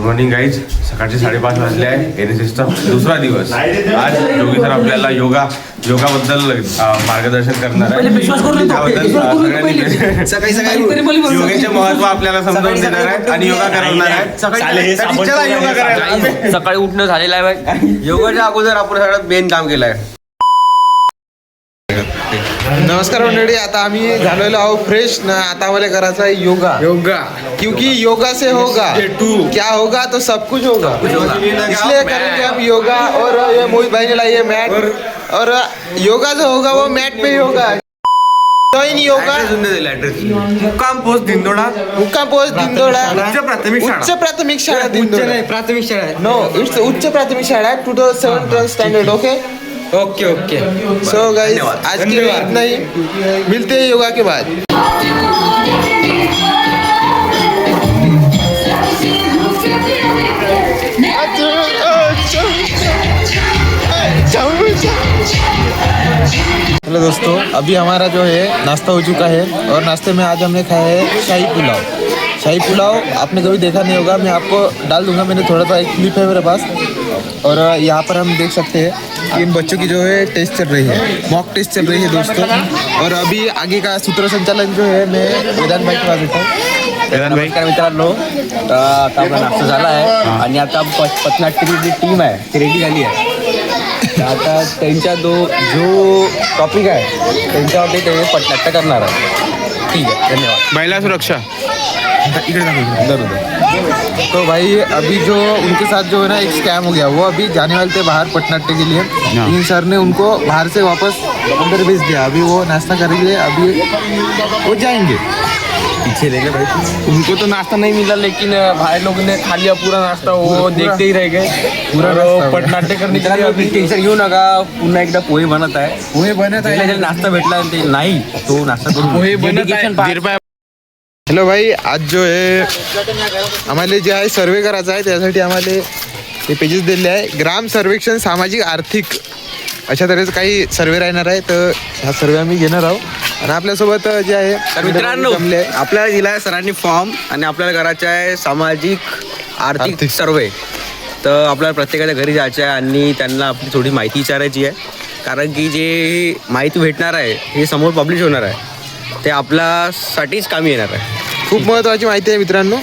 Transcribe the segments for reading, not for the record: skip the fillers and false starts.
Good morning guys. सकाळचे 5:30 वाजले आहे. NSSचा दुसरा दिवस. आज योगी सर आपल्याला योगाबद्दल मार्गदर्शन करणार आहे. योगाचे महत्व आपल्याला समजावून देणार आहेत आणि योगा करवणार आहेत. सकाळी उठणं झालेलं आहे. योगाच्या अगोदर आपण सगळ्यात मेन काम केलं आहे. नमस्कार मंडळी. आता आम्ही झालेलो आहोत फ्रेश ना. आता आम्हाला करायचा है योगा क्योंकि योगा से होगा क्या होगा तो सब कुछ होगा. इसलिए करेंगे हम योगा. और ये मोहित भाई ने लाई है मैट. और योगा जो होगा वो मैट पे ही होगा. जॉइन योगा. मुक्काम पोस्ट दिंडोडा. उच्च प्राथमिक शाळा दिंडोडा. प्राथमिक शाळा आहे. नो इट्स उच्च प्राथमिक शाळा 2007 स्टैंडर्ड. ओके. सो गाइस आज के लिए इतना ही. मिलते हैं योगा के बाद. हेलो दोस्तों, अभी हमारा जो है नाश्ता हो चुका है. और नाश्ते में आज हमने खाया है शाही पुलाव. आपने कभी देखा नहीं होगा, मैं आपको डाल दूंगा. मैंने थोड़ा सा एक क्लिप है मेरे पास. और यहाँ पर हम देख सकते हैं कि इन बच्चों की जो है टेस्ट चल रही है, मॉक टेस्ट चल रही है दोस्तों. और अभी आगे का सूत्रसंचालन जो है मैं वेदांत भाई के पास देता हूँ. नमस्कार मित्रांनो. आता आपला नाश्ता झाला आहे आणि आता पथनाट्याची जी टीम आहे ती रेडी झाली आहे. आता त्यांच्या जो टॉपिक आहे त्यांच्यावरती ते पथनाट्य करणार आहे. ठीक आहे, धन्यवाद. महिला सुरक्षा तो भाई अभी जो उनके साथ जो है ना एक स्कैम हो गया. वो अभी जाने वाले थे बाहर पटनाट्य के लिए. इन सर ने उनको बाहर से वापस अंदर भेज दिया. अभी वो नाश्ता करेंगे. अभी वो जाएंगे. पीछे रह गए भाई. उनको तो नाश्ता नहीं मिला, लेकिन भाई लोगों ने खा लिया पूरा नाश्ता. वो देखते ही रह गए पूरा पटनाट्य करने के लिए. अभी टेन्शन घेऊ नका. पुन्हा एकदा पोहे बनत आहे. नाश्ता भेटला ते नाही तो नाश्ता करून पोहे बनत. हॅलो भाई, आज जो आहे आम्हाला जे आहे सर्वे करायचा आहे त्यासाठी आम्हाला ते पेजेस दिले आहे. ग्राम सर्वेक्षण सामाजिक आर्थिक अशा तऱ्हेचं काही सर्वे राहणार आहे. तर हा सर्वे आम्ही घेणार आहोत. आणि आपल्यासोबत जे आहे तर मित्रांनो, आपल्याला दिला आहे सरांनी फॉर्म आणि आपल्याला करायचं आहे सामाजिक आर्थिक सर्वे. तर आपल्याला प्रत्येकाच्या घरी जायचं आहे आणि त्यांना आपली थोडी माहिती विचारायची आहे. कारण की जे माहिती भेटणार आहे हे समोर पब्लिश होणार आहे ते आपल्यासाठीच कामी येणार आहे. खूप महत्त्वाची माहिती आहे मित्रांनो.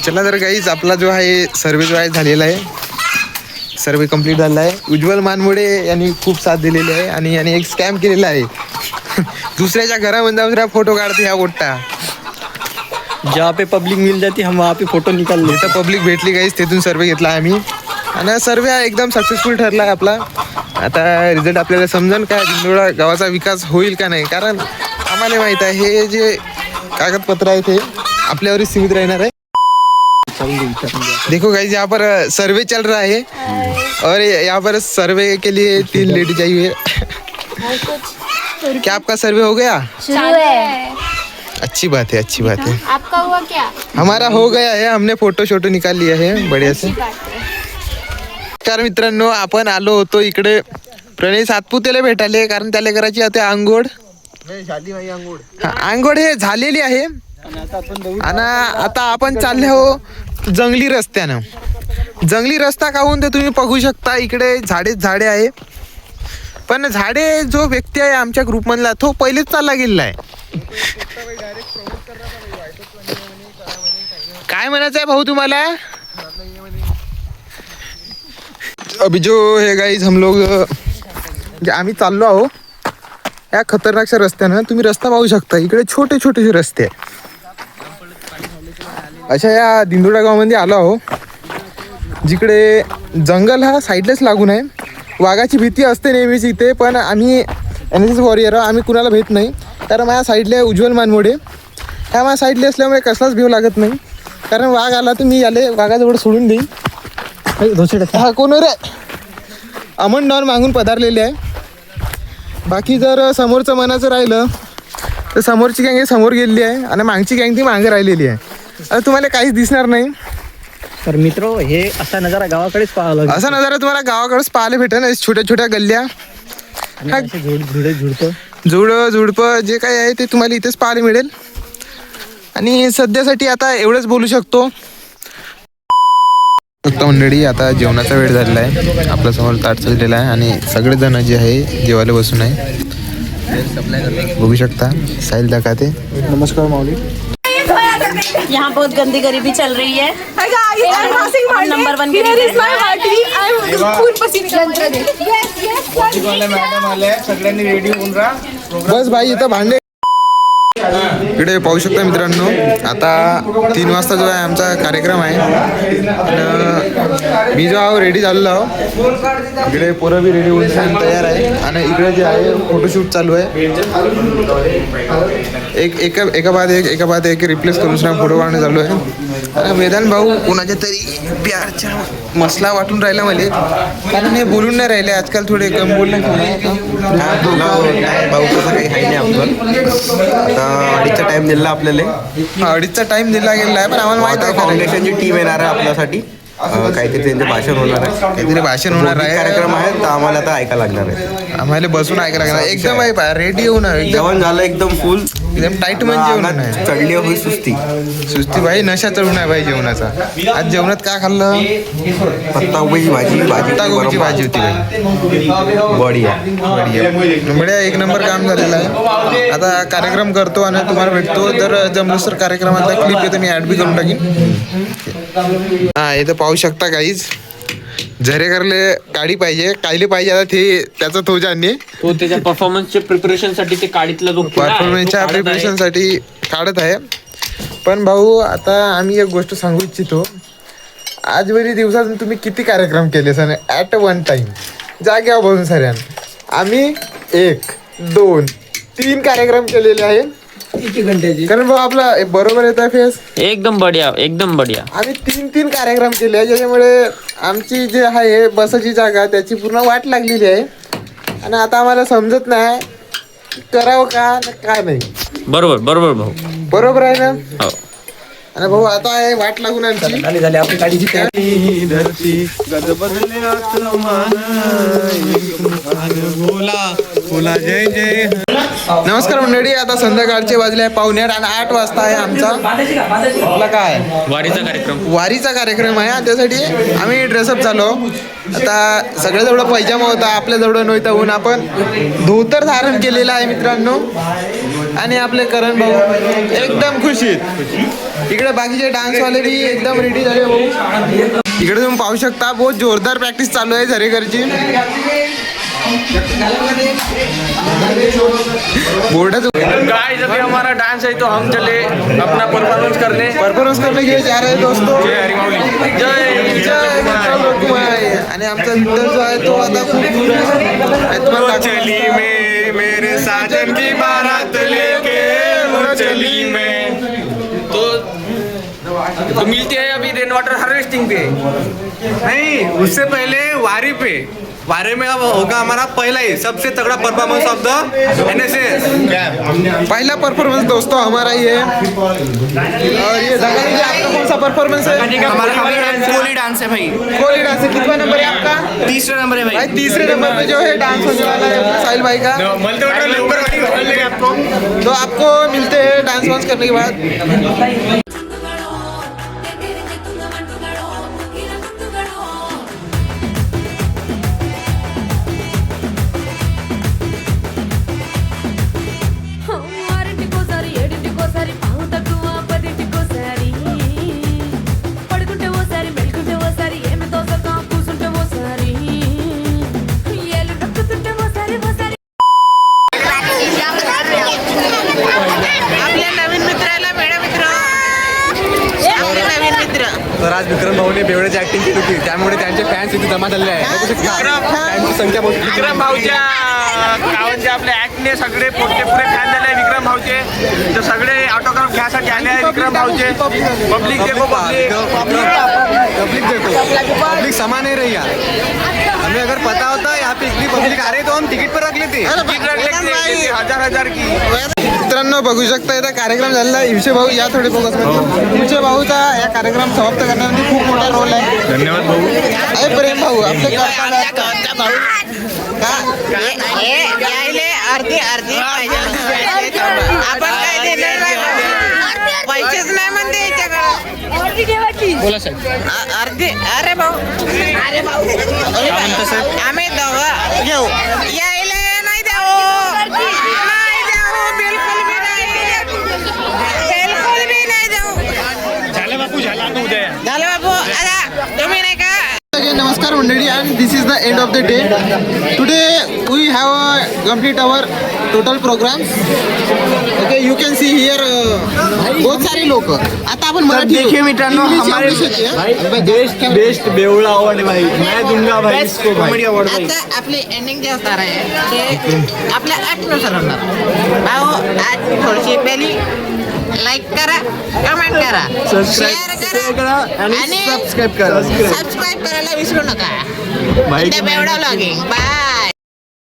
चला तर गाईज, आपला जो आहे सर्वे जो आहे झालेला आहे. सर्वे कंप्लीट झाला आहे. उज्ज्वल मानमोडे यांनी खूप साथ दिलेली आहे आणि याने एक स्कॅम केलेला आहे. दुसऱ्याच्या घरामध्ये दुसऱ्या फोटो काढते ह्या गोष्टा. जहाँ पे पब्लिक मिल जाती हम वहाँ पे फोटो निकाल लेते. पब्लिक भेटली गाईज, तिथून सर्वे घेतला आहे आम्ही. आणि सर्वे एकदम सक्सेसफुल ठरला आहे आपला. आता रिझल्ट आपल्याला समजेल काय दिंडोळा गावाचा विकास होईल का नाही. कारण आम्हाला माहित आहे हे जे कागदपत्र आहे ते आपल्यावरच सीमित राहणार आहे. देखो गाइस, यहाँ पर सर्वे चल रहा है और यहाँ पर सर्वे के लिए 3 लेडीज आई हुई है. क्या आपका सर्वे हो गया? अच्छी बात है. आपका हुआ क्या? हमारा हो गया है. हमने फोटो शोटो निकाल लिया है बढ़िया से. तर मित्रांनो, आपण आलो होतो इकडे प्रणय सातपुतेला भेटायला. कारण त्याला करायची होती आंघोळ. आंघोळ हे झालेली आहे. आणि आता आपण चालले हो जंगली रस्त्यानं. जंगली रस्ता काहून तर तुम्ही बघू शकता इकडे झाडे आहे. पण झाडे जो व्यक्ती आहे आमच्या ग्रुपमधला तो पहिलेच चालला गेलेला आहे. काय म्हणायचं आहे भाऊ तुम्हाला? अभी जो है गाइस हम लोग आम्ही चाललो आहो या खतरनाकशा रस्त्यानं. तुम्ही रस्ता पाहू शकता इकडे छोटे छोटेसे रस्ते आहे. अशा या दिंडोडा गावामध्ये आलो आहो जिकडे जंगल हा साईडलाच लागून आहे. वाघाची भीती असते नेहमीच इथे. पण आम्ही NSS वॉरियर आम्ही कुणाला भेट नाही. कारण माझ्या साईडला उज्ज्वल मानमोडे ह्या माझ्या साईडला असल्यामुळे कसलाच भेव लागत नाही. कारण वाघ आला तर मी याले वाघाजवळ सोडून देईन. हा कोण रे? अमन डॉन मागून पधारलेले आहे. बाकी जर समोरचं मनाचं राहिलं तर समोरची गँग समोर गेलेली आहे आणि मागची गँग ती मागे राहिलेली आहे. आता तुम्हाला काहीच दिसणार नाही. तर मित्र, हे असा नजारा गावाकडेच पाहायला. असा नजारा तुम्हाला गावाकडेच पाहायला भेटेल. छोट्या छोट्या गल्ल्या, झुडपं जे काही आहे ते तुम्हाला इथेच पाहायला मिळेल. आणि सध्यासाठी आता एवढंच बोलू शकतो. शकता मंडळी, आता जेवणाचा वेळ झालेला आहे. आपल्यासमोर ताट सजलेला आहे आणि सगळेजण जे आहे जेवायला बसून आहे. बघू शकता साहिल दाखवते. नमस्कार माऊली. यहाँ बहुत गंदी गरीबी चल रही है. नंबर 1 सगळ्यांनी रेडी होऊन राहा. बस भाई इथं भांडे. इकडे पाहू शकता मित्रांनो, आता 3 वाजता जो आहे आमचा कार्यक्रम आहे. आणि मी जो आहो रेडी झालेलो आहो. इकडे पोरं बी रेडी होऊन तयार आहे. आणि इकडे जे आहे फोटोशूट चालू आहे. एका बाद एक रिप्लेस करून फोटो काढणं चालू आहे. आणि वेदांत भाऊ कोणाच्या तरी प्यारच्या मसला वाटून राहिला मला, कारण हे बोलून नाही राहिले आजकाल, थोडे कम बोलणं. भाऊ तसं काही आहे नाही आपलं. अडीचचा टाइम दिला आपल्याला. 2:30चा टाइम दिला गेलेला आहे, पण आम्हाला माहित आहे फाउंडेशनची टीम येणार आहे आपल्यासाठी. काहीतरी त्यांचं भाषण होणार आहे. काहीतरी भाषण होणार आहे. कार्यक्रम आहे तर आम्हाला आता ऐकायला लागणार आहे. आम्हाला बसून ऐकायला लागणार. एकदम आहे रेडी होणार, एकदम जेवण झालं एकदम फुल, एकदम टाईट म्हणजे जेवण आहे. चढली होई सुस्ती. भाई नशा चढून आहे भाई जेवणाचा. आज जेवणात काय खाल्लं? पत्तागोबीची भाजी पत्तागोबीची भाजी होती भाई. बढिया. बढिया, एक नंबर काम झालेलं आहे. आता कार्यक्रम करतो आणि तुम्हाला भेटतो. जर जमलं तर कार्यक्रमातला क्लिप येतं मी ऍड बी करून टाकीन. हा इथं पाहू शकता काहीच झरेकरले काढी पाहिजे, कायले पाहिजे. आता ते त्याचा तो ज्यांनी तो त्याच्या परफॉर्मन्सच्या प्रिपरेशन साठी ते काढीतला जो परफॉर्मन्सच्या प्रिपरेशन साठी काढत आहे. पण भाऊ आता आम्ही एक गोष्ट सांगू इच्छितो. आजवरी दिवसातून तुम्ही किती कार्यक्रम केले सर ॲट वन टाइम जाग्यावर बसून सगळ्यांना? आम्ही 1, 2, 3 कार्यक्रम केलेले आहे. कारण भाऊ आपला बरोबर येत आहे फेस एकदम बढिया, एकदम बढिया. आम्ही 3 कार्यक्रम केले आहे, ज्याच्यामुळे आमची जे आहे बसाची जागा त्याची पूर्ण वाट लागलेली आहे. आणि आता आम्हाला समजत नाही करावं का काय नाही. बरोबर बरोबर भाऊ, बरोबर आहे ना? हो. आणि भाऊ आता आहे वाट लागून आमची. झाली आपली गाडीची नमस्कार मंडळी, आता संध्याकाळचे वाजले आहे 7:45 आणि 8 वाजता आहे आमचा आपला काय वारीचा कार्यक्रम आहे. त्यासाठी आम्ही ड्रेसअप झालो. आता सगळ्याजवळ पैजामा होता, आपल्याजवळ नव्हता होऊन आपण धोतर धारण केलेलं आहे मित्रांनो. आणि आपले करण भाऊ एकदम खुशीत. इकडे बाकीचे डान्सवाले बी एकदम रेडी झाले भाऊ. इकडे तुम्ही पाहू शकता बहुत जोरदार प्रॅक्टिस चालू आहे झरेकरची. गाइस अभी हमारा डांस है तो हम चले अपना परफॉर्मेंस करने के लिए जा रहे हैं दोस्तों. जय हरि माऊली. जय जय विठ्ठल रखुमाई. आणि आमचा विठ्ठल जो आहे तो आता खूप दूर आहे. तुम्हाला चली मेरे साजन की बारात लेके वो चली मैं. तो मिलती है अभी रेन वाटर हार्वेस्टिंग पे, नहीं उससे पहले वारी पे. वारे में अब होगा हमारा पहला ही सबसे तगड़ा परफॉर्मेंस ऑफ द NSS. पहला परफॉर्मेंस दोस्तों हमारा ही है. और ये दंगल जी आपका कौन सा परफॉर्मेंस है? हमारा कोली डांस है भाई. कोली डांस है. कितना नंबर है आपका? 3रा नंबर है भाई. भाई 3रे नंबर पे जो है डांस होने वाला है साहिल भाई का. तो आपको मिलते हैं डांस वांस करने के बाद. तर आज विक्रम भाऊने बेवड्याची ऍक्टिंग केली होती, त्यामुळे त्यांचे फॅन्स इथे जमा झालेले आहे. त्यांची संख्या विक्रम भाऊच्या गावांचे आपले ऍक्टने सगळे पुरे फॅन झाले विक्रम भाऊचे. तर सगळे ऑटोग्राफ घ्यायसाठी आले आहे विक्रम भाऊचे. पब्लिक देखो पब्लिक समा नहीं रही यार. हमें अगर पता होता यहाँ पे इतनी पब्लिक आ रही तो हम टिकट पर रख लेते. हजार की. मित्रांनो बघू शकता इथं कार्यक्रम झालेला आहे. हिवशे भाऊ या थोडे फोकस मध्ये. हिवशे भाऊचा या कार्यक्रम समाप्त करण्यामध्ये खूप मोठा रोल आहे. धन्यवाद भाऊ. अरे प्रेम भाऊ आपले आपण काय देणार पैसेच नाही म्हणते याच्याकडे. बोला साहेब. अरे भाऊ आम्ही दोघं घेऊ यायला नाही देऊ नाही देऊ बिलकुल बी नाही बिलकुल बी नाही देऊ झालं बापू आता तुम्ही नाही का नमस्कार मंडळी and this is the end of the day today we have complete our total programme okay you can see here बहुत सारे लोक आता आपण मराठी मित्रांनो बेस्ट बेवड़ा अवार्ड भाई मैं दूंगा भाई इसको भाई. आता आपली एंडिंग जे असणार आहे ते आपल्या अटनुसार होणार भाऊ आज थोडीशी पहिली लाईक करा कमेंट करा शेअर करा आणि सबस्क्राईब करायला विसरू नका. बेवडा व्लॉगिंग बाय.